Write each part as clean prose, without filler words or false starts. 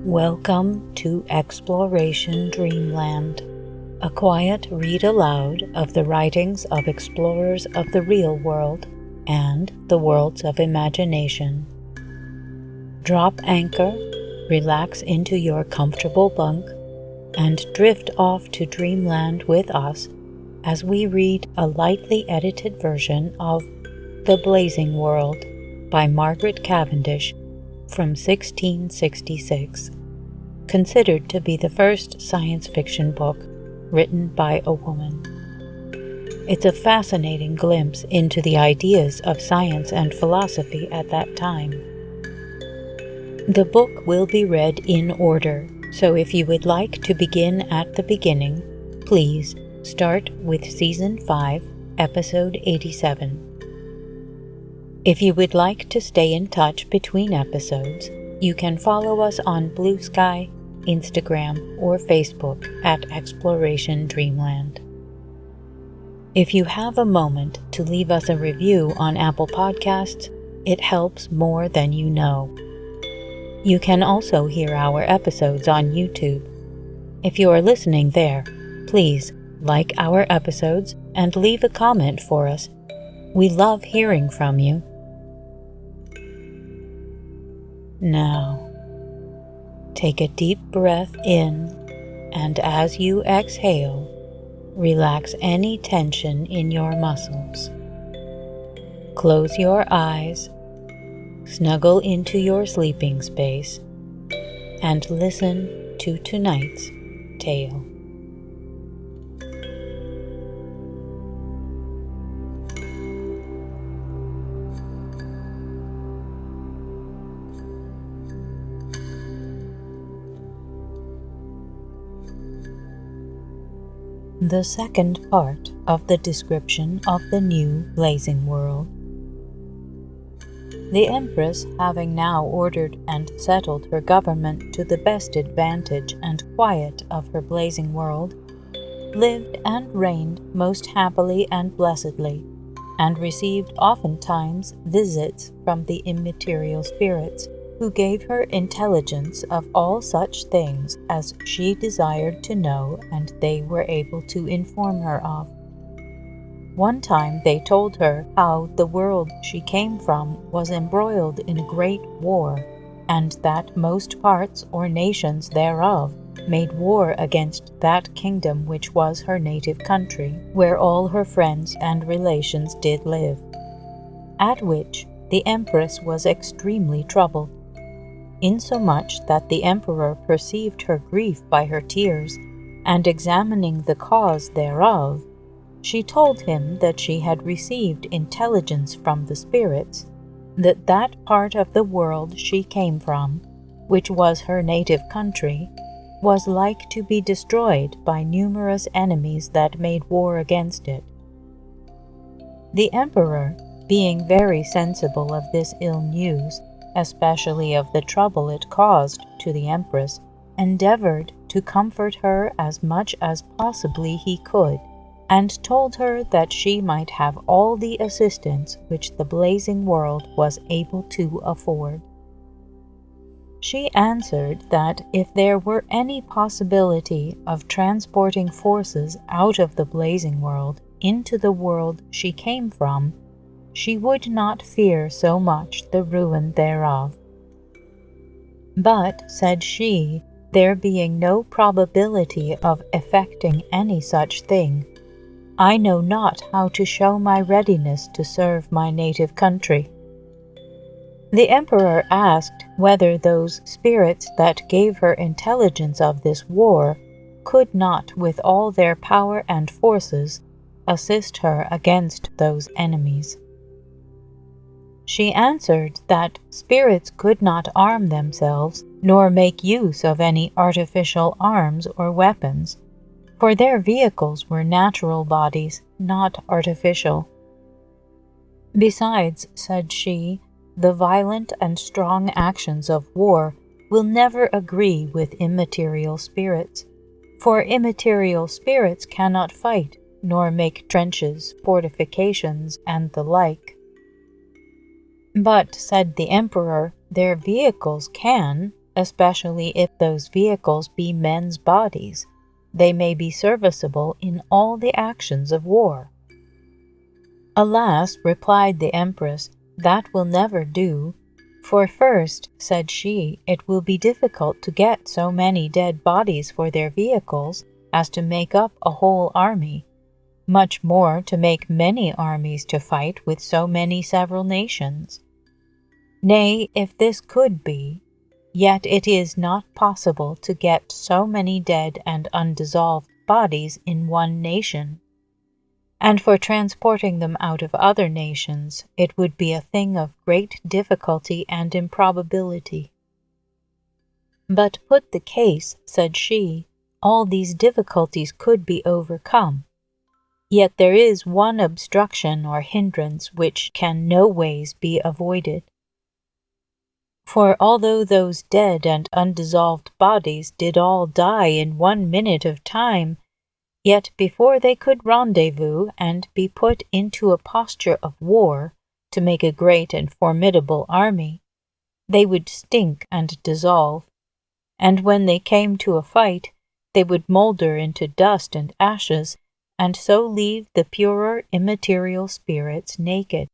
Welcome to Exploration Dreamland, a quiet read aloud of the writings of explorers of the real world and the worlds of imagination. Drop anchor, relax into your comfortable bunk, and drift off to Dreamland with us as we read a lightly edited version of The Blazing World by Margaret Cavendish from 1666, considered to be the first science fiction book written by a woman. It's a fascinating glimpse into the ideas of science and philosophy at that time. The book will be read in order, so if you would like to begin at the beginning, please start with Season 5, Episode 87. If you would like to stay in touch between episodes, you can follow us on Blue Sky, Instagram, or Facebook at Exploration Dreamland. If you have a moment to leave us a review on Apple Podcasts, it helps more than you know. You can also hear our episodes on YouTube. If you are listening there, please like our episodes and leave a comment for us. We love hearing from you. Now, take a deep breath in, and as you exhale, relax any tension in your muscles. Close your eyes, snuggle into your sleeping space, and listen to tonight's tale. The second part of the description of the new blazing world. The Empress, having now ordered and settled her government to the best advantage and quiet of her blazing world, lived and reigned most happily and blessedly, and received oftentimes visits from the immaterial spirits, who gave her intelligence of all such things as she desired to know and they were able to inform her of. One time they told her how the world she came from was embroiled in a great war, and that most parts or nations thereof made war against that kingdom which was her native country, where all her friends and relations did live. At which the Empress was extremely troubled, insomuch that the Emperor perceived her grief by her tears, and examining the cause thereof, she told him that she had received intelligence from the spirits, that that part of the world she came from, which was her native country, was like to be destroyed by numerous enemies that made war against it. The Emperor, being very sensible of this ill news, especially of the trouble it caused to the Empress, endeavored to comfort her as much as possibly he could, and told her that she might have all the assistance which the blazing world was able to afford. She answered that if there were any possibility of transporting forces out of the blazing world into the world she came from, she would not fear so much the ruin thereof. But, said she, there being no probability of effecting any such thing, I know not how to show my readiness to serve my native country. The Emperor asked whether those spirits that gave her intelligence of this war could not, with all their power and forces, assist her against those enemies. She answered that spirits could not arm themselves, nor make use of any artificial arms or weapons, for their vehicles were natural bodies, not artificial. Besides, said she, the violent and strong actions of war will never agree with immaterial spirits, for immaterial spirits cannot fight, nor make trenches, fortifications, and the like. But, said the Emperor, their vehicles can, especially if those vehicles be men's bodies. They may be serviceable in all the actions of war." "Alas," replied the Empress, "that will never do. For first," said she, "it will be difficult to get so many dead bodies for their vehicles as to make up a whole army, much more to make many armies to fight with so many several nations. Nay, if this could be, yet it is not possible to get so many dead and undissolved bodies in one nation. And for transporting them out of other nations, it would be a thing of great difficulty and improbability. But put the case," said she, "all these difficulties could be overcome. Yet there is one obstruction or hindrance which can no ways be avoided. For although those dead and undissolved bodies did all die in 1 minute of time, yet before they could rendezvous and be put into a posture of war to make a great and formidable army, they would stink and dissolve, and when they came to a fight, they would moulder into dust and ashes, and so leave the purer immaterial spirits naked.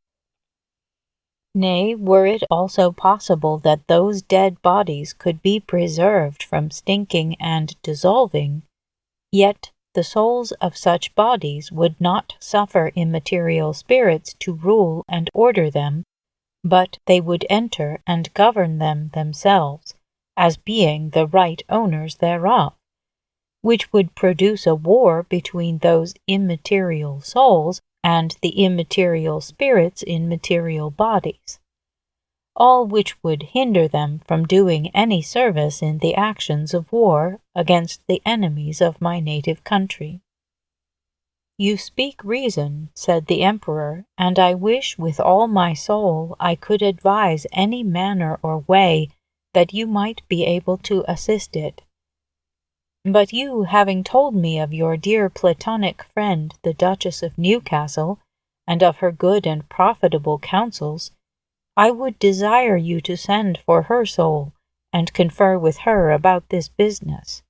Nay, were it also possible that those dead bodies could be preserved from stinking and dissolving, yet the souls of such bodies would not suffer immaterial spirits to rule and order them, but they would enter and govern them themselves, as being the right owners thereof, which would produce a war between those immaterial souls and the immaterial spirits in material bodies, all which would hinder them from doing any service in the actions of war against the enemies of my native country." "You speak reason," said the Emperor, "and I wish with all my soul I could advise any manner or way that you might be able to assist it. But you, having told me of your dear platonic friend, the Duchess of Newcastle, and of her good and profitable counsels, I would desire you to send for her soul, and confer with her about this business."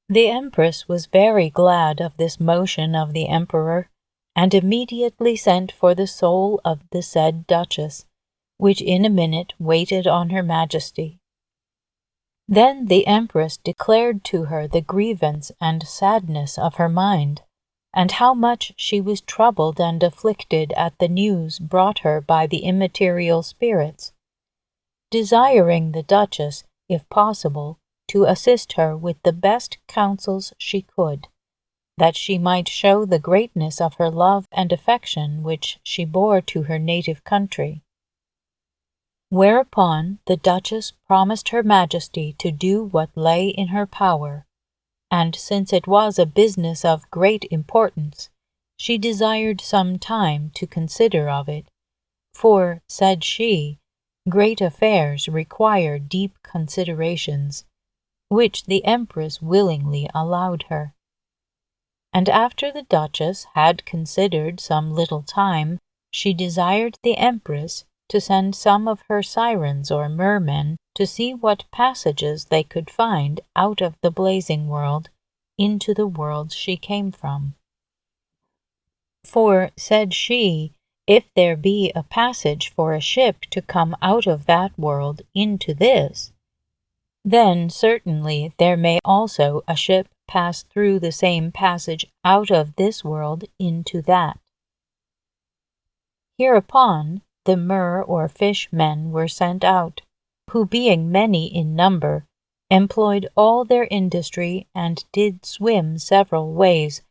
The Empress was very glad of this motion of the Emperor, and immediately sent for the soul of the said Duchess, which in a minute waited on her Majesty. Then the Empress declared to her the grievance and sadness of her mind, and how much she was troubled and afflicted at the news brought her by the immaterial spirits, desiring the Duchess, if possible, to assist her with the best counsels she could, that she might show the greatness of her love and affection which she bore to her native country. Whereupon the Duchess promised her Majesty to do what lay in her power, and since it was a business of great importance, she desired some time to consider of it, for, said she, great affairs require deep considerations, which the Empress willingly allowed her. And after the Duchess had considered some little time, she desired the Empress to send some of her sirens or mermen to see what passages they could find out of the blazing world into the world she came from. For, said she, if there be a passage for a ship to come out of that world into this, then certainly there may also a ship pass through the same passage out of this world into that. Hereupon the mer or fish men were sent out, who being many in number, employed all their industry and did swim several ways.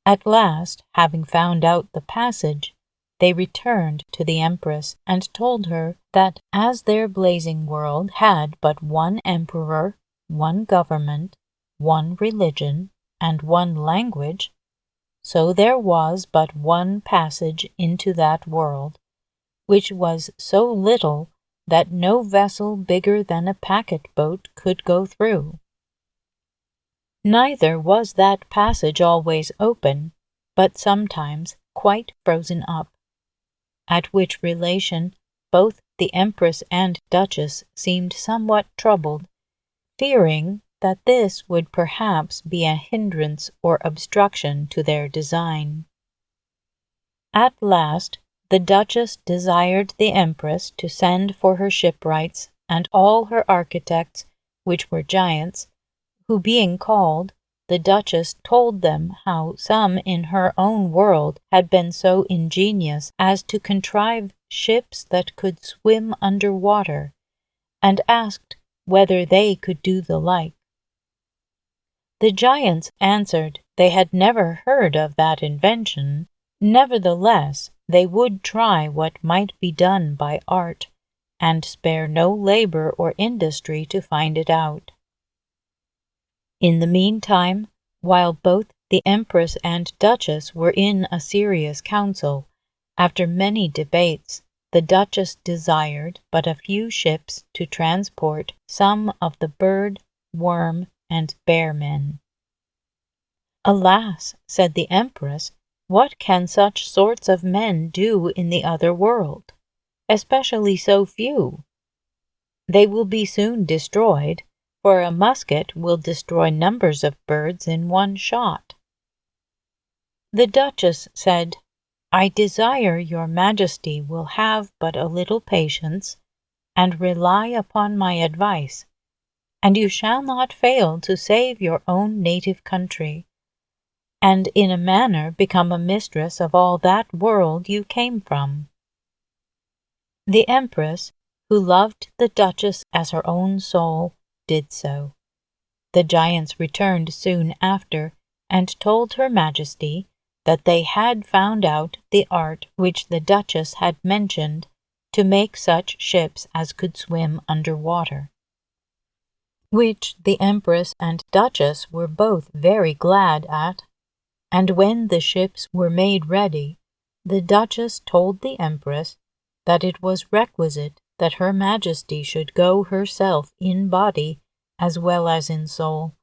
At last, having found out the passage, they returned to the Empress and told her that as their blazing world had but one emperor, one government, one religion, and one language, so there was but one passage into that world, which was so little that no vessel bigger than a packet-boat could go through. Neither was that passage always open, but sometimes quite frozen up, at which relation both the Empress and Duchess seemed somewhat troubled, fearing that this would perhaps be a hindrance or obstruction to their design. At last the Duchess desired the Empress to send for her shipwrights and all her architects, which were giants, who being called, the Duchess told them how some in her own world had been so ingenious as to contrive ships that could swim under water, and asked whether they could do the like. The giants answered they had never heard of that invention. Nevertheless, they would try what might be done by art, and spare no labor or industry to find it out. In the meantime, while both the Empress and Duchess were in a serious council, after many debates, the Duchess desired but a few ships to transport some of the bird, worm, and bear men. "Alas," said the Empress, "what can such sorts of men do in the other world, especially so few? They will be soon destroyed, for a musket will destroy numbers of birds in one shot." The Duchess said, "I desire your Majesty will have but a little patience, and rely upon my advice, and you shall not fail to save your own native country, and in a manner become a mistress of all that world you came from." The Empress, who loved the Duchess as her own soul, did so. The giants returned soon after, and told her Majesty that they had found out the art which the Duchess had mentioned to make such ships as could swim under water, which the Empress and Duchess were both very glad at. And when the ships were made ready, the Duchess told the Empress that it was requisite that her Majesty should go herself in body as well as in soul.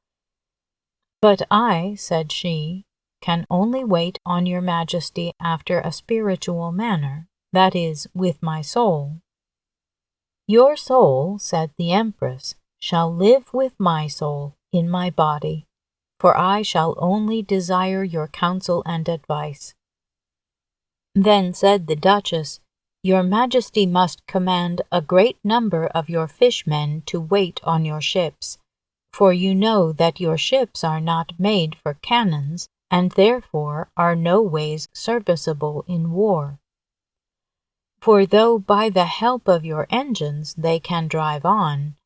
"But I," said she, "can only wait on your Majesty after a spiritual manner, that is, with my soul." "Your soul," said the Empress, "shall live with my soul in my body, for I shall only desire your counsel and advice." Then said the Duchess, "Your Majesty must command a great number of your fishmen to wait on your ships, for you know that your ships are not made for cannons, and therefore are no ways serviceable in war. For though by the help of your engines they can drive on,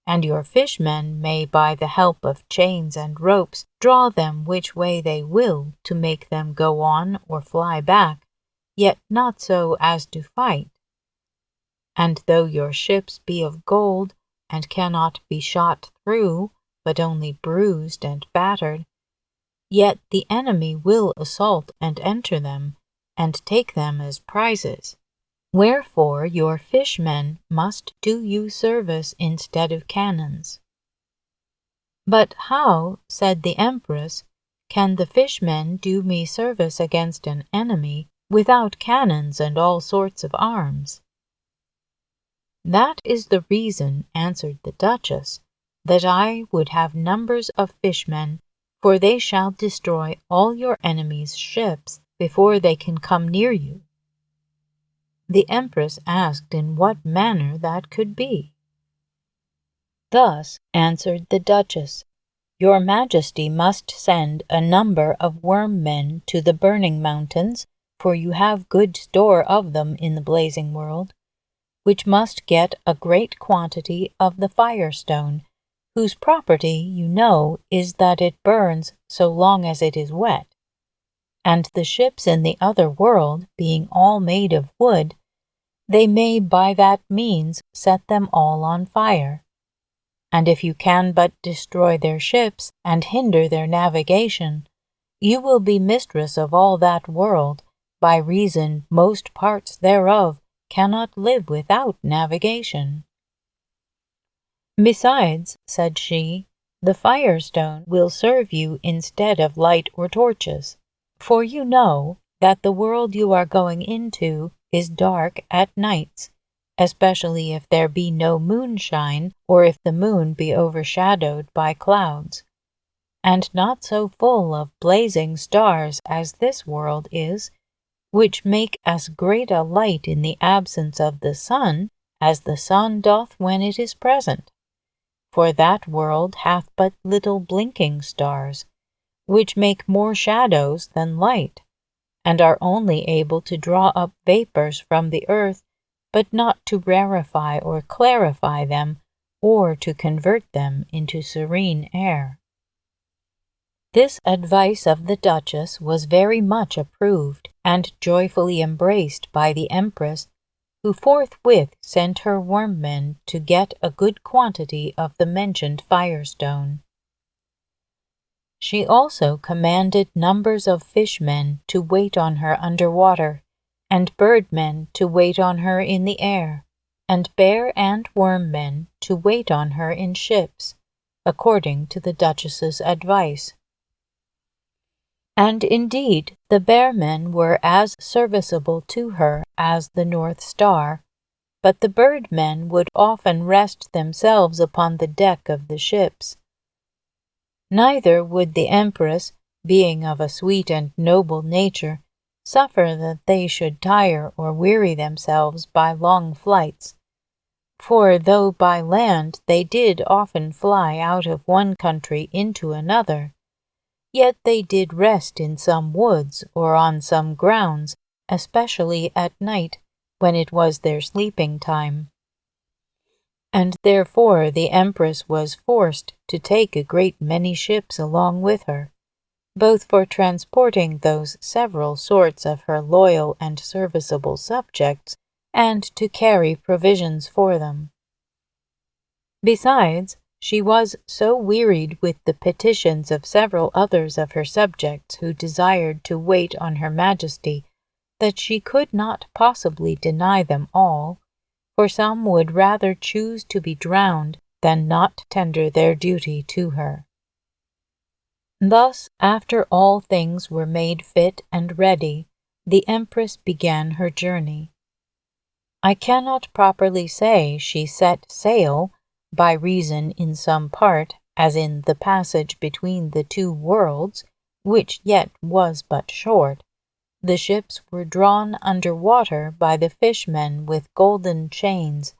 and your fishmen may by the help of chains and ropes draw them which way they will to make them go on or fly back, yet not so as to fight. And though your ships be of gold, and cannot be shot through, but only bruised and battered, yet the enemy will assault and enter them, and take them as prizes. Wherefore your fishmen must do you service instead of cannons." "But how," said the Empress, "can the fishmen do me service against an enemy without cannons and all sorts of arms?" "That is the reason," answered the Duchess, "that I would have numbers of fishmen, for they shall destroy all your enemies' ships before they can come near you." The Empress asked in what manner that could be. "Thus," answered the Duchess, "your Majesty must send a number of worm men to the burning mountains, for you have good store of them in the blazing world, which must get a great quantity of the firestone, whose property, you know, is that it burns so long as it is wet. And the ships in the other world, being all made of wood, they may by that means set them all on fire. And if you can but destroy their ships and hinder their navigation, you will be mistress of all that world, by reason most parts thereof cannot live without navigation. Besides," said she, "the firestone will serve you instead of light or torches, for you know that the world you are going into is dark at nights, especially if there be no moonshine, or if the moon be overshadowed by clouds, and not so full of blazing stars as this world is, which make as great a light in the absence of the sun as the sun doth when it is present. For that world hath but little blinking stars, which make more shadows than light, and are only able to draw up vapors from the earth, but not to rarefy or clarify them, or to convert them into serene air. This advice of the Duchess was very much approved and joyfully embraced by the Empress, who forthwith sent her workmen to get a good quantity of the mentioned firestone. She also commanded numbers of fishmen to wait on her under water, and birdmen to wait on her in the air, and bear and worm-men to wait on her in ships, according to the Duchess's advice. And indeed the bear-men were as serviceable to her as the North Star, but the bird-men would often rest themselves upon the deck of the ships. Neither would the Empress, being of a sweet and noble nature, suffer that they should tire or weary themselves by long flights. For though by land they did often fly out of one country into another, yet they did rest in some woods or on some grounds, especially at night, when it was their sleeping time. And therefore the Empress was forced to take a great many ships along with her, both for transporting those several sorts of her loyal and serviceable subjects, and to carry provisions for them. Besides, she was so wearied with the petitions of several others of her subjects who desired to wait on her Majesty, that she could not possibly deny them all, for some would rather choose to be drowned than not tender their duty to her. Thus, after all things were made fit and ready, the Empress began her journey. I cannot properly say she set sail, by reason in some part, as in the passage between the two worlds, which yet was but short, the ships were drawn under water by the fishmen with golden chains,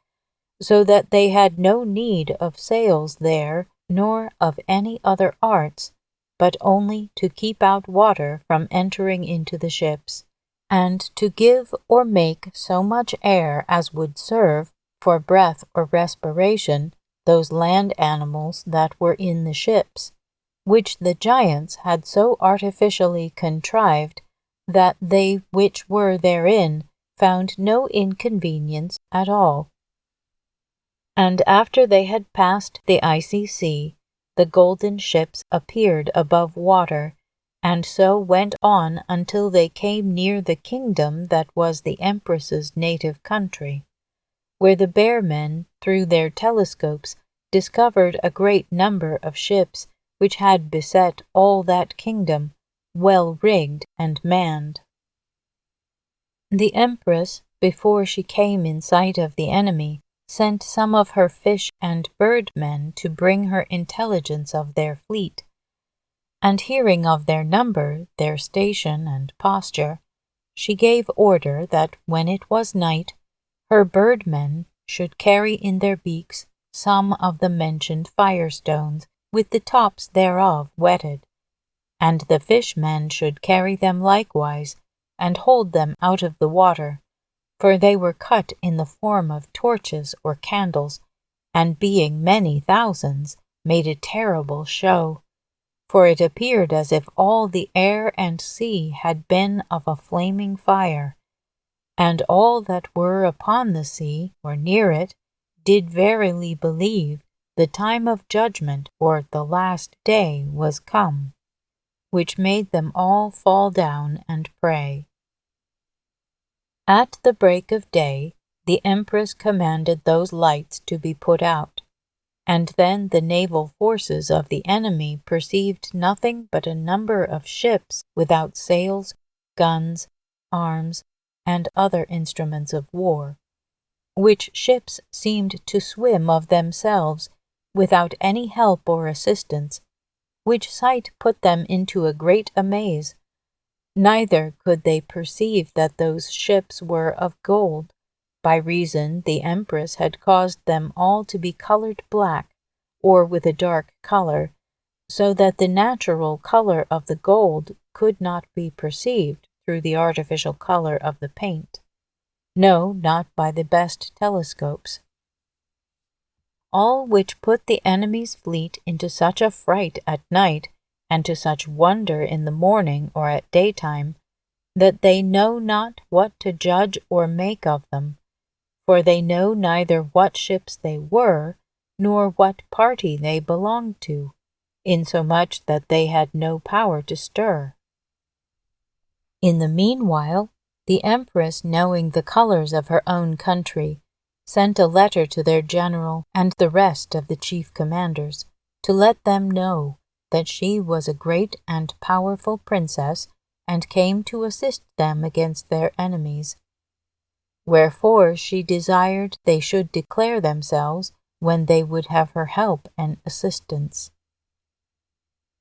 so that they had no need of sails there, nor of any other arts, but only to keep out water from entering into the ships, and to give or make so much air as would serve, for breath or respiration, those land animals that were in the ships, which the giants had so artificially contrived that they which were therein found no inconvenience at all. And after they had passed the icy sea, the golden ships appeared above water, and so went on until they came near the kingdom that was the Empress's native country, where the bear-men, through their telescopes, discovered a great number of ships which had beset all that kingdom, well rigged and manned. The Empress, before she came in sight of the enemy, sent some of her fish and bird-men to bring her intelligence of their fleet, and hearing of their number, their station, and posture, she gave order that when it was night, her bird-men should carry in their beaks some of the mentioned firestones, with the tops thereof wetted, and the fishmen should carry them likewise, and hold them out of the water, for they were cut in the form of torches or candles, and being many thousands, made a terrible show, for it appeared as if all the air and sea had been of a flaming fire, and all that were upon the sea, or near it, did verily believe the time of judgment, or the last day, was come, which made them all fall down and pray. At the break of day, the Empress commanded those lights to be put out, and then the naval forces of the enemy perceived nothing but a number of ships without sails, guns, arms, and other instruments of war, which ships seemed to swim of themselves, without any help or assistance, which sight put them into a great amaze. Neither could they perceive that those ships were of gold, by reason the Empress had caused them all to be colored black, or with a dark color, so that the natural color of the gold could not be perceived through the artificial color of the paint. No, not by the best telescopes. All which put the enemy's fleet into such a fright at night, and to such wonder in the morning or at daytime, that they know not what to judge or make of them, for they know neither what ships they were, nor what party they belonged to, insomuch that they had no power to stir. In the meanwhile, the Empress, knowing the colors of her own country, sent a letter to their general and the rest of the chief commanders, to let them know that she was a great and powerful princess, and came to assist them against their enemies. Wherefore she desired they should declare themselves when they would have her help and assistance.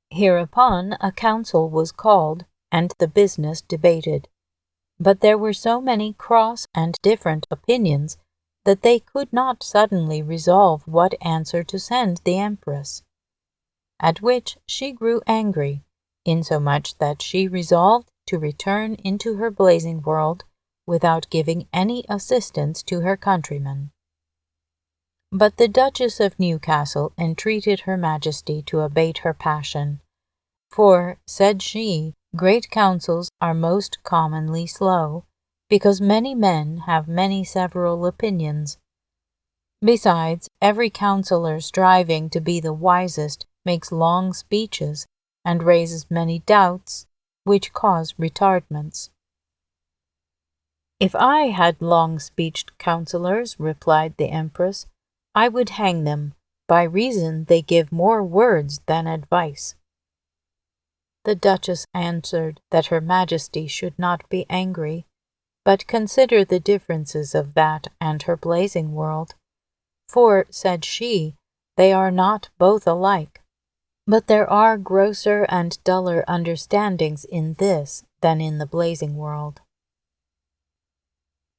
Hereupon a council was called, and the business debated. But there were so many cross and different opinions that they could not suddenly resolve what answer to send the Empress. At which she grew angry, insomuch that she resolved to return into her blazing world without giving any assistance to her countrymen. But the Duchess of Newcastle entreated her Majesty to abate her passion, for, said she, great councils are most commonly slow, because many men have many several opinions. Besides, every counsellor striving to be the wisest makes long speeches, and raises many doubts, which cause retardments. If I had long-speeched counsellors, replied the Empress, I would hang them, by reason they give more words than advice. The Duchess answered that her Majesty should not be angry, but consider the differences of that and her blazing world. For, said she, they are not both alike, but there are grosser and duller understandings in this than in the blazing world.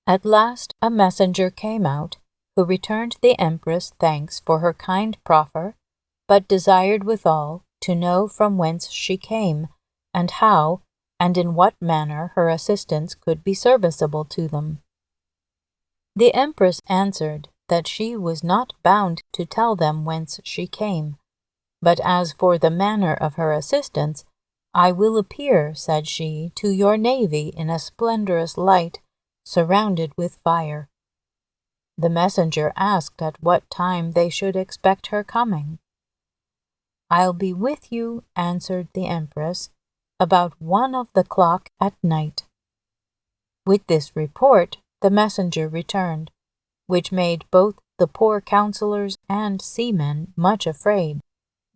At last a messenger came out, who returned the Empress thanks for her kind proffer, but desired withal to know from whence she came, and how, and in what manner her assistance could be serviceable to them. The Empress answered that she was not bound to tell them whence she came, but as for the manner of her assistance, I will appear, said she, to your navy in a splendorous light, surrounded with fire. The messenger asked at what time they should expect her coming. I'll be with you, answered the Empress, about 1 of the clock at night. With this report the messenger returned, which made both the poor counsellors and seamen much afraid,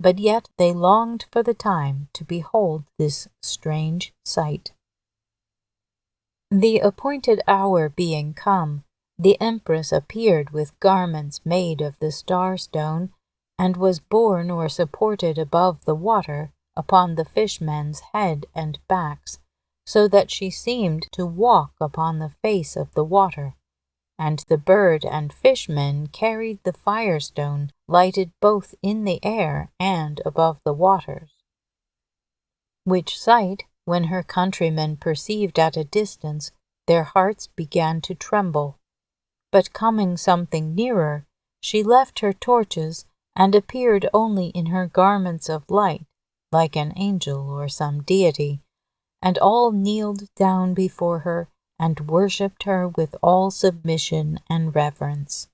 but yet they longed for the time to behold this strange sight. The appointed hour being come, the Empress appeared with garments made of the star-stone, and was borne or supported above the water upon the fishmen's head and backs, so that she seemed to walk upon the face of the water, and the bird and fishmen carried the firestone lighted both in the air and above the waters. Which sight, when her countrymen perceived at a distance, their hearts began to tremble. But coming something nearer, she left her torches, and appeared only in her garments of light, like an angel or some deity, and all kneeled down before her, and worshipped her with all submission and reverence.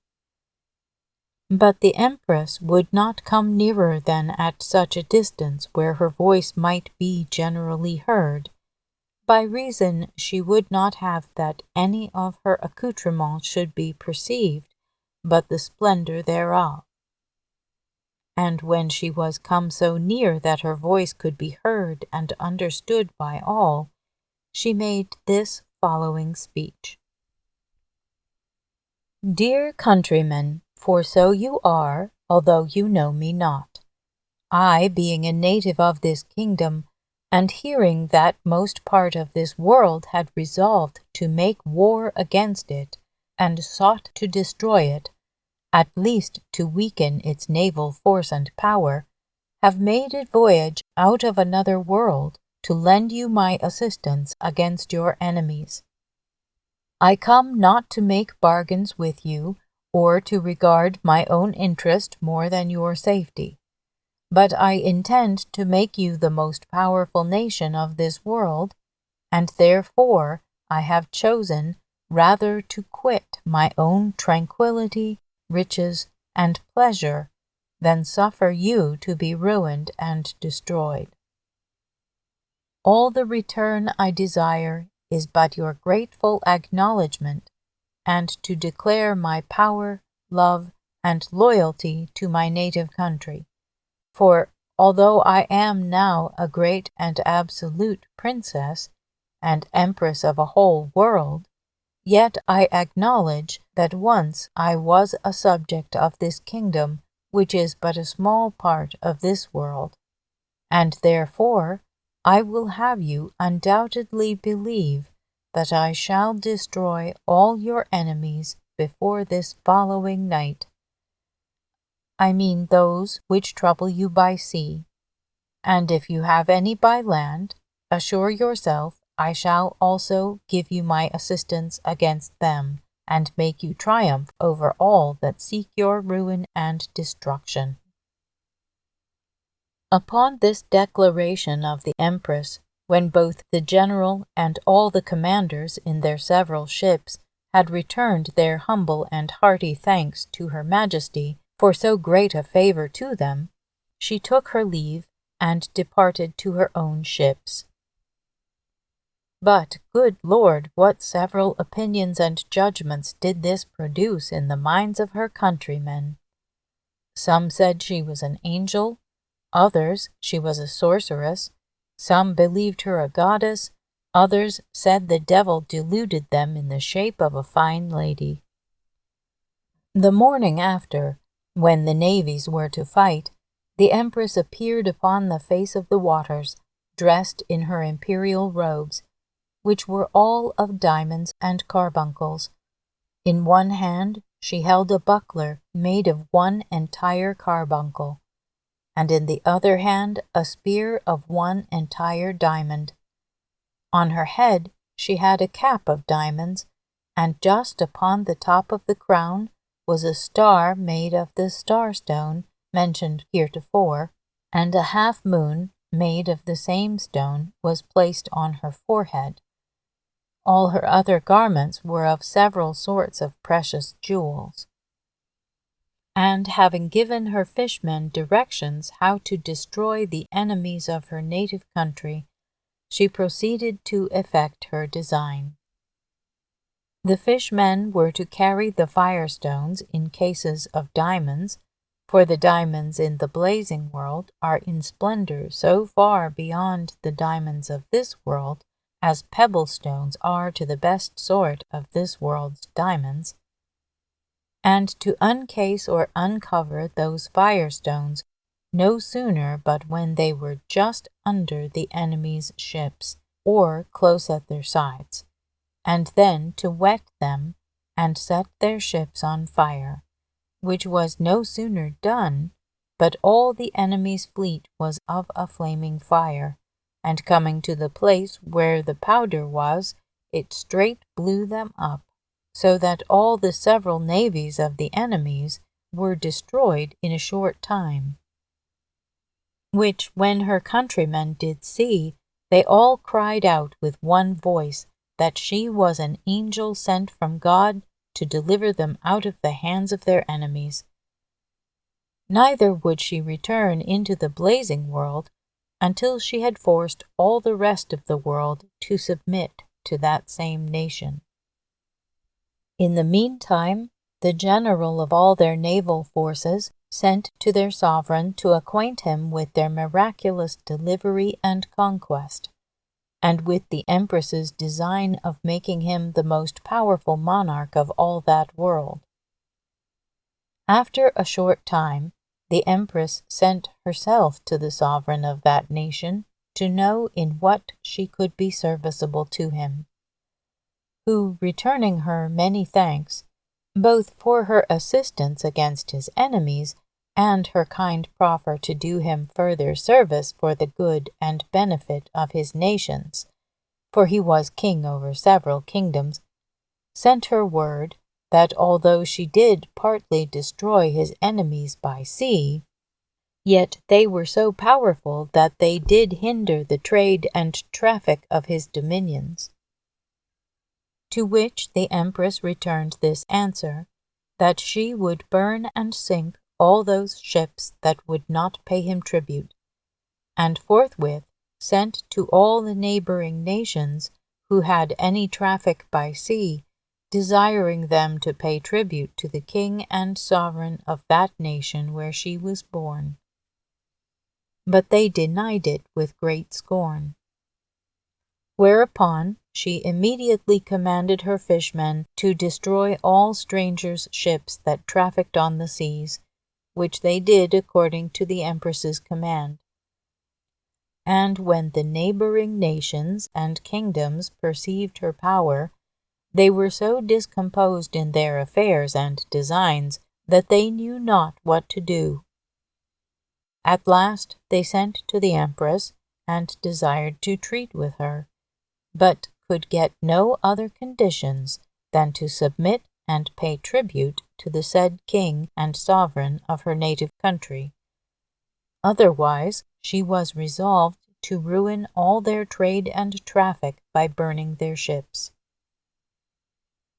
But the Empress would not come nearer than at such a distance where her voice might be generally heard, by reason she would not have that any of her accoutrements should be perceived, but the splendor thereof. And when she was come so near that her voice could be heard and understood by all, she made this following speech. Dear countrymen, for so you are, although you know me not. I, being a native of this kingdom, and hearing that most part of this world had resolved to make war against it, and sought to destroy it, at least to weaken its naval force and power, have made a voyage out of another world to lend you my assistance against your enemies. I come not to make bargains with you, or to regard my own interest more than your safety, but I intend to make you the most powerful nation of this world, and therefore I have chosen rather to quit my own tranquillity, riches, and pleasure than suffer you to be ruined and destroyed. All the return I desire is but your grateful acknowledgment, and to declare my power, love, and loyalty to my native country. For although I am now a great and absolute princess, and empress of a whole world, yet I acknowledge that once I was a subject of this kingdom, which is but a small part of this world, and therefore I will have you undoubtedly believe that I shall destroy all your enemies before this following night. I mean those which trouble you by sea, and if you have any by land, assure yourself I shall also give you my assistance against them, and make you triumph over all that seek your ruin and destruction. Upon this declaration of the Empress, when both the general and all the commanders in their several ships had returned their humble and hearty thanks to Her Majesty for so great a favour to them, she took her leave and departed to her own ships. But, good Lord, what several opinions and judgments did this produce in the minds of her countrymen! Some said she was an angel, others she was a sorceress, some believed her a goddess, others said the devil deluded them in the shape of a fine lady. The morning after, when the navies were to fight, the Empress appeared upon the face of the waters, dressed in her imperial robes, which were all of diamonds and carbuncles. In one hand she held a buckler made of one entire carbuncle, and in the other hand a spear of one entire diamond. On her head she had a cap of diamonds, and just upon the top of the crown was a star made of the star-stone mentioned heretofore, and a half-moon made of the same stone was placed on her forehead. All her other garments were of several sorts of precious jewels. And having given her fishmen directions how to destroy the enemies of her native country, she proceeded to effect her design. The fishmen were to carry the firestones in cases of diamonds, for the diamonds in the blazing world are in splendor so far beyond the diamonds of this world as pebble stones are to the best sort of this world's diamonds, and to uncase or uncover those firestones no sooner but when they were just under the enemy's ships, or close at their sides, and then to wet them and set their ships on fire, which was no sooner done, but all the enemy's fleet was of a flaming fire, and coming to the place where the powder was, it straight blew them up, so that all the several navies of the enemies were destroyed in a short time. Which when her countrymen did see, they all cried out with one voice that she was an angel sent from God to deliver them out of the hands of their enemies. Neither would she return into the blazing world until she had forced all the rest of the world to submit to that same nation. In the meantime, the general of all their naval forces sent to their sovereign to acquaint him with their miraculous delivery and conquest, and with the Empress's design of making him the most powerful monarch of all that world. After a short time, the Empress sent herself to the sovereign of that nation to know in what she could be serviceable to him, who, returning her many thanks, both for her assistance against his enemies and her kind proffer to do him further service for the good and benefit of his nations, for he was king over several kingdoms, sent her word that although she did partly destroy his enemies by sea, yet they were so powerful that they did hinder the trade and traffic of his dominions. To which the Empress returned this answer, that she would burn and sink all those ships that would not pay him tribute, and forthwith sent to all the neighboring nations who had any traffic by sea, desiring them to pay tribute to the king and sovereign of that nation where she was born. But they denied it with great scorn. Whereupon she immediately commanded her fishmen to destroy all strangers' ships that trafficked on the seas, which they did according to the Empress's command. And when the neighboring nations and kingdoms perceived her power, they were so discomposed in their affairs and designs that they knew not what to do. At last they sent to the Empress and desired to treat with her, but could get no other conditions than to submit and pay tribute to the said king and sovereign of her native country. Otherwise she was resolved to ruin all their trade and traffic by burning their ships.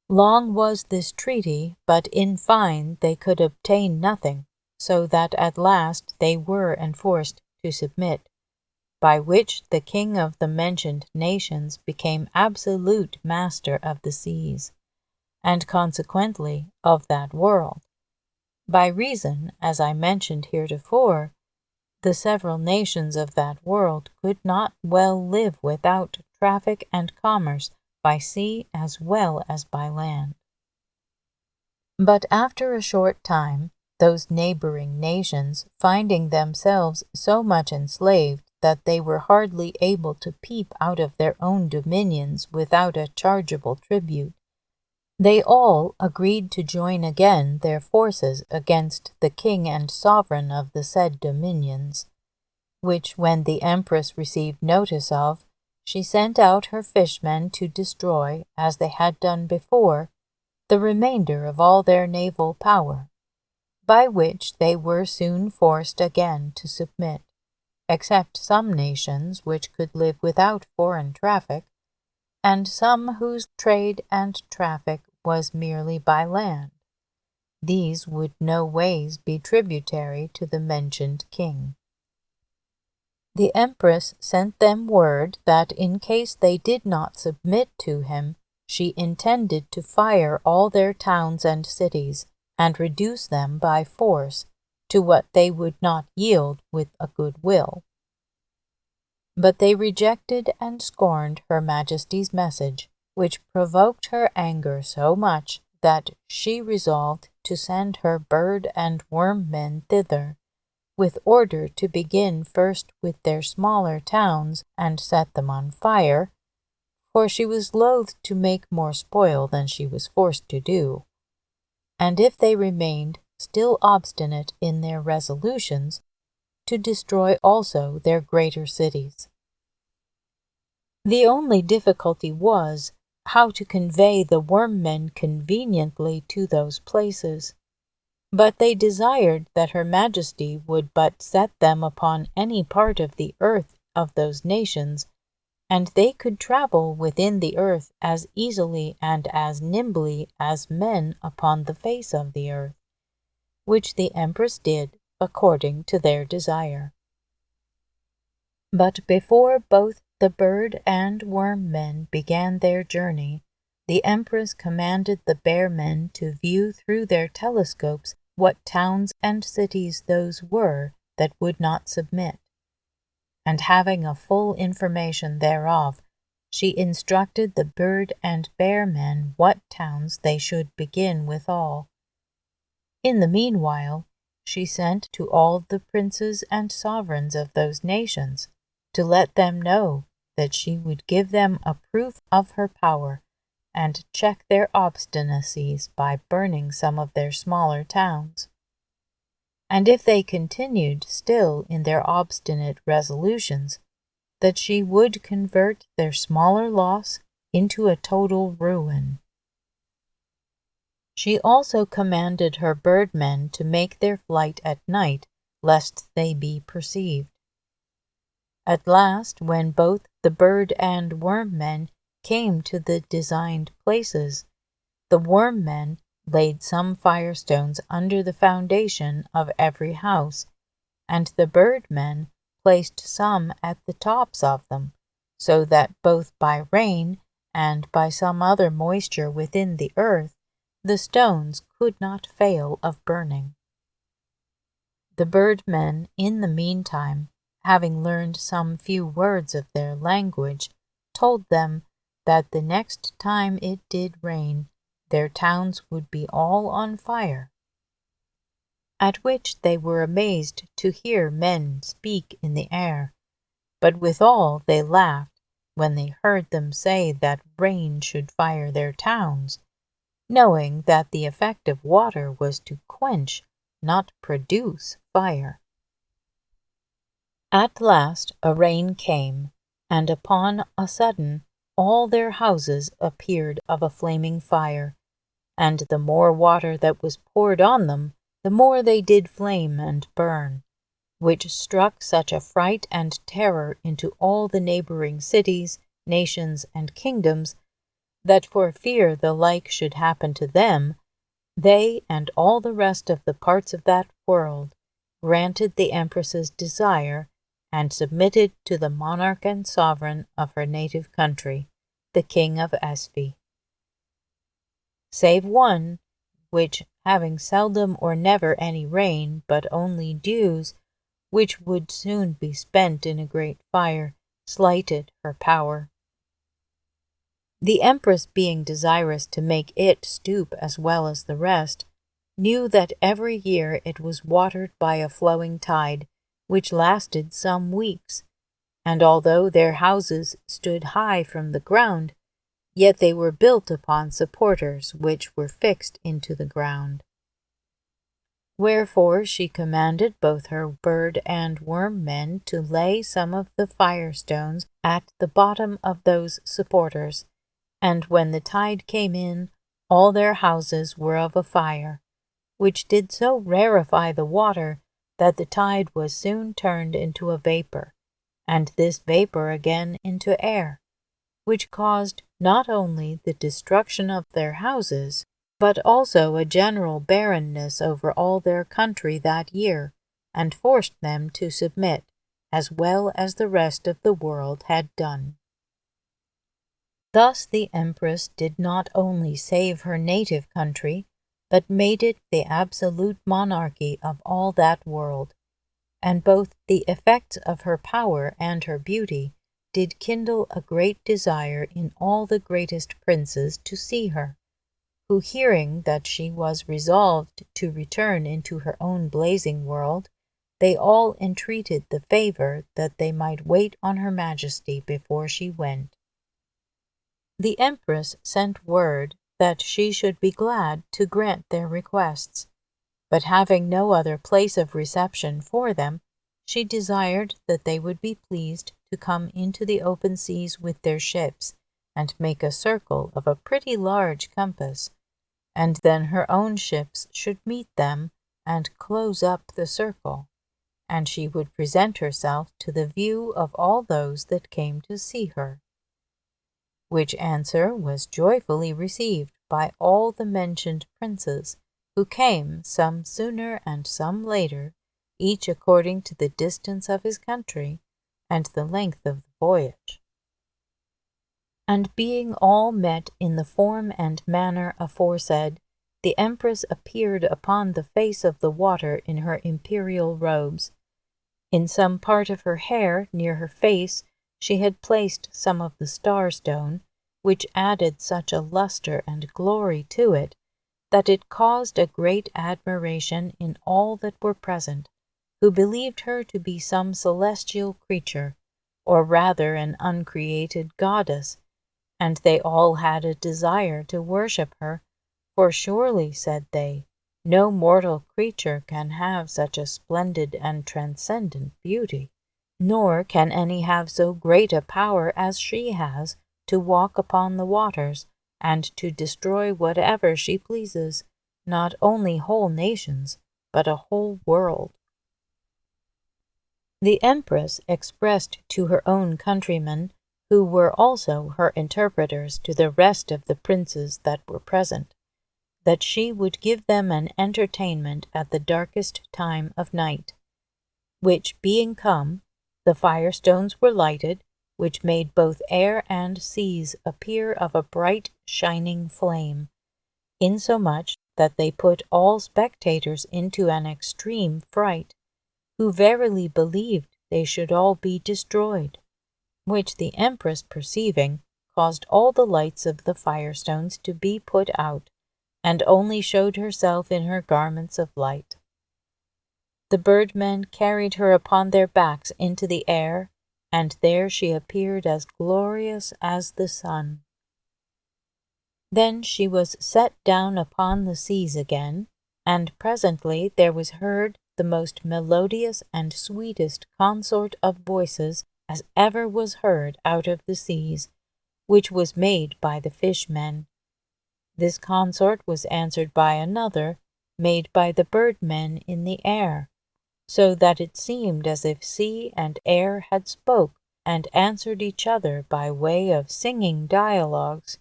Long was this treaty, but in fine they could obtain nothing, so that at last they were enforced to submit, by which the king of the mentioned nations became absolute master of the seas, and consequently of that world, by reason, as I mentioned heretofore, the several nations of that world could not well live without traffic and commerce by sea as well as by land. But after a short time, those neighboring nations, finding themselves so much enslaved that they were hardly able to peep out of their own dominions without a chargeable tribute, they all agreed to join again their forces against the king and sovereign of the said dominions, which when the Empress received notice of, she sent out her fishmen to destroy, as they had done before, the remainder of all their naval power, by which they were soon forced again to submit, except some nations which could live without foreign traffic, and some whose trade and traffic was merely by land. These would no ways be tributary to the mentioned king. The Empress sent them word that in case they did not submit to him, she intended to fire all their towns and cities, and reduce them by force to what they would not yield with a good will. But they rejected and scorned her Majesty's message, which provoked her anger so much that she resolved to send her bird and worm men thither, with order to begin first with their smaller towns and set them on fire, for she was loath to make more spoil than she was forced to do, and if they remained still obstinate in their resolutions, to destroy also their greater cities. The only difficulty was how to convey the worm-men conveniently to those places, but they desired that her Majesty would but set them upon any part of the earth of those nations, and they could travel within the earth as easily and as nimbly as men upon the face of the earth, which the Empress did according to their desire. But before both the bird and worm men began their journey, the Empress commanded the bear men to view through their telescopes what towns and cities those were that would not submit. And having a full information thereof, she instructed the bird and bear men what towns they should begin withal. In the meanwhile, she sent to all the princes and sovereigns of those nations to let them know that she would give them a proof of her power and check their obstinacies by burning some of their smaller towns. And if they continued still in their obstinate resolutions, that she would convert their smaller loss into a total ruin. She also commanded her birdmen to make their flight at night, lest they be perceived. At last, when both the bird and worm men came to the designed places, the worm men laid some firestones under the foundation of every house, and the bird men placed some at the tops of them, so that both by rain and by some other moisture within the earth, the stones could not fail of burning. The birdmen, in the meantime, having learned some few words of their language, told them that the next time it did rain, their towns would be all on fire. At which they were amazed to hear men speak in the air, but withal they laughed when they heard them say that rain should fire their towns, knowing that the effect of water was to quench, not produce, fire. At last a rain came, and upon a sudden all their houses appeared of a flaming fire, and the more water that was poured on them, the more they did flame and burn, which struck such a fright and terror into all the neighboring cities, nations, and kingdoms, that for fear the like should happen to them, they and all the rest of the parts of that world granted the Empress's desire, and submitted to the monarch and sovereign of her native country, the King of Esphi. Save one, which, having seldom or never any rain, but only dews, which would soon be spent in a great fire, slighted her power. The Empress, being desirous to make it stoop as well as the rest, knew that every year it was watered by a flowing tide, which lasted some weeks, and although their houses stood high from the ground, yet they were built upon supporters which were fixed into the ground. Wherefore she commanded both her bird and worm men to lay some of the firestones at the bottom of those supporters, and when the tide came in, all their houses were of a fire, which did so rarefy the water that the tide was soon turned into a vapor, and this vapor again into air, which caused not only the destruction of their houses, but also a general barrenness over all their country that year, and forced them to submit, as well as the rest of the world had done. Thus the Empress did not only save her native country, but made it the absolute monarchy of all that world, and both the effects of her power and her beauty did kindle a great desire in all the greatest princes to see her, who, hearing that she was resolved to return into her own blazing world, they all entreated the favour that they might wait on her Majesty before she went. The Empress sent word that she should be glad to grant their requests, but having no other place of reception for them, she desired that they would be pleased to come into the open seas with their ships, and make a circle of a pretty large compass, and then her own ships should meet them and close up the circle, and she would present herself to the view of all those that came to see her. Which answer was joyfully received by all the mentioned princes, who came some sooner and some later, each according to the distance of his country and the length of the voyage. And being all met in the form and manner aforesaid, the Empress appeared upon the face of the water in her imperial robes. In some part of her hair near her face she had placed some of the star-stone, which added such a lustre and glory to it, that it caused a great admiration in all that were present, who believed her to be some celestial creature, or rather an uncreated goddess, and they all had a desire to worship her, for surely, said they, no mortal creature can have such a splendid and transcendent beauty, nor can any have so great a power as she has to walk upon the waters, and to destroy whatever she pleases, not only whole nations, but a whole world. The Empress expressed to her own countrymen, who were also her interpreters to the rest of the princes that were present, that she would give them an entertainment at the darkest time of night, which being come, the firestones were lighted, which made both air and seas appear of a bright shining flame, insomuch that they put all spectators into an extreme fright, who verily believed they should all be destroyed, which the Empress perceiving, caused all the lights of the firestones to be put out, and only showed herself in her garments of light. The birdmen carried her upon their backs into the air, and there she appeared as glorious as the sun. Then she was set down upon the seas again, and presently there was heard the most melodious and sweetest consort of voices as ever was heard out of the seas, which was made by the fishmen. This consort was answered by another, made by the birdmen in the air, so that it seemed as if sea and air had spoke and answered each other by way of singing dialogues,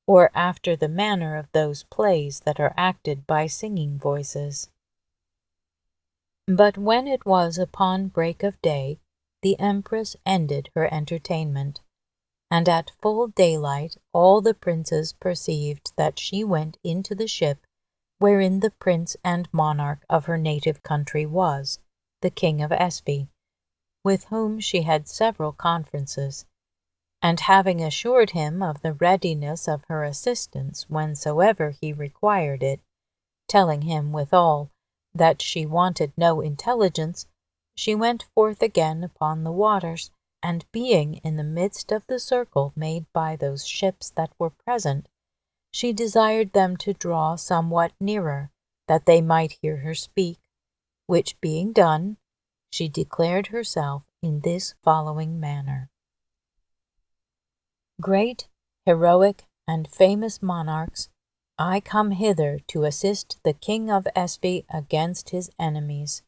or after the manner of those plays that are acted by singing voices. But when it was upon break of day, the Empress ended her entertainment, and at full daylight all the princes perceived that she went into the ship wherein the prince and monarch of her native country was, the king of Espy, with whom she had several conferences, and having assured him of the readiness of her assistance whensoever he required it, telling him withal that she wanted no intelligence, she went forth again upon the waters, and being in the midst of the circle made by those ships that were present, she desired them to draw somewhat nearer, that they might hear her speak, which being done, she declared herself in this following manner. Great, heroic, and famous monarchs, I come hither to assist the king of Espy against his enemies.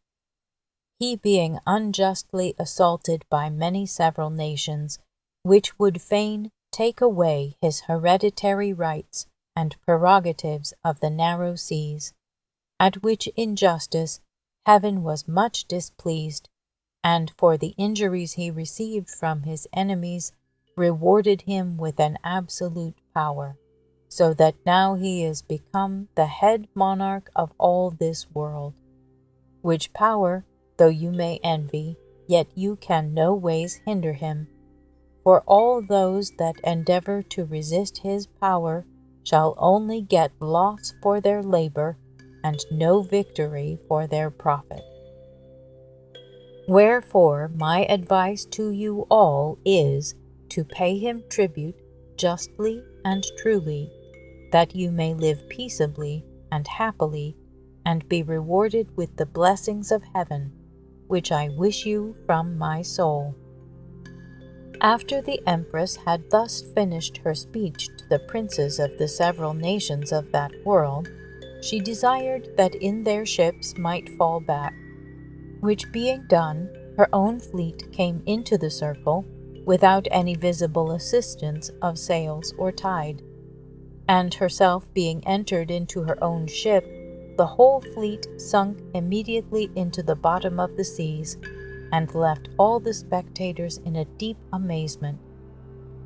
He being unjustly assaulted by many several nations, which would fain take away his hereditary rights and prerogatives of the narrow seas, at which injustice heaven was much displeased, and for the injuries he received from his enemies rewarded him with an absolute power, so that now he is become the head monarch of all this world, which power, though you may envy, yet you can no ways hinder him, for all those that endeavor to resist his power shall only get loss for their labor and no victory for their profit. Wherefore my advice to you all is to pay him tribute justly and truly, that you may live peaceably and happily, and be rewarded with the blessings of heaven, which I wish you from my soul. After the Empress had thus finished her speech to the princes of the several nations of that world, she desired that in their ships might fall back, which being done, her own fleet came into the circle without any visible assistance of sails or tide, and herself being entered into her own ship, the whole fleet sunk immediately into the bottom of the seas, and left all the spectators in a deep amazement.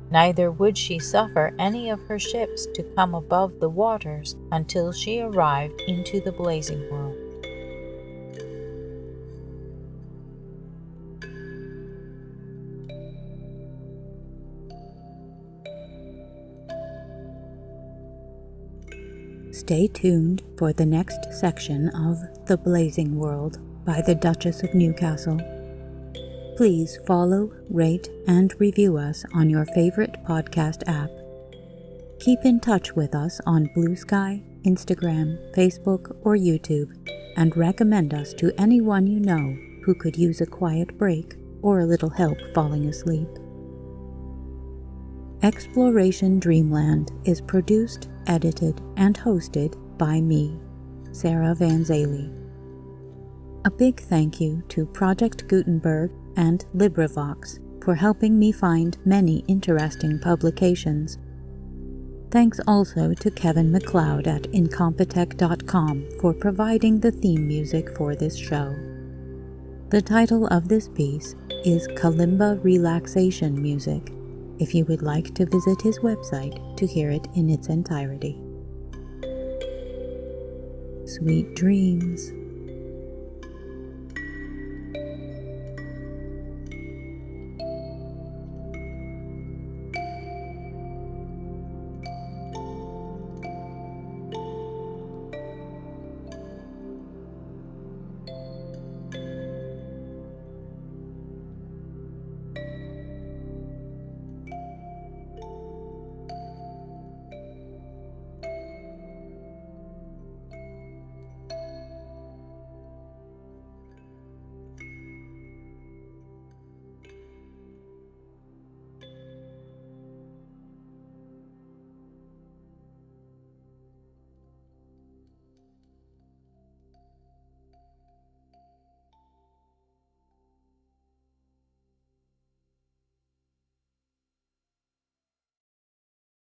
Neither would she suffer any of her ships to come above the waters until she arrived into the blazing world. stay tuned for the next section of The Blazing World by the Duchess of Newcastle. Please follow, rate, and review us on your favorite podcast app. Keep in touch with us on Blue Sky, Instagram, Facebook, or YouTube, and recommend us to anyone you know who could use a quiet break or a little help falling asleep. Exploration Dreamland is produced, edited, and hosted by me, Sarah Van Zaley. A big thank you to Project Gutenberg and LibriVox for helping me find many interesting publications. Thanks also to Kevin MacLeod at Incompetech.com for providing the theme music for this show. The title of this piece is Kalimba Relaxation Music, if you would like to visit his website to hear it in its entirety. Sweet dreams.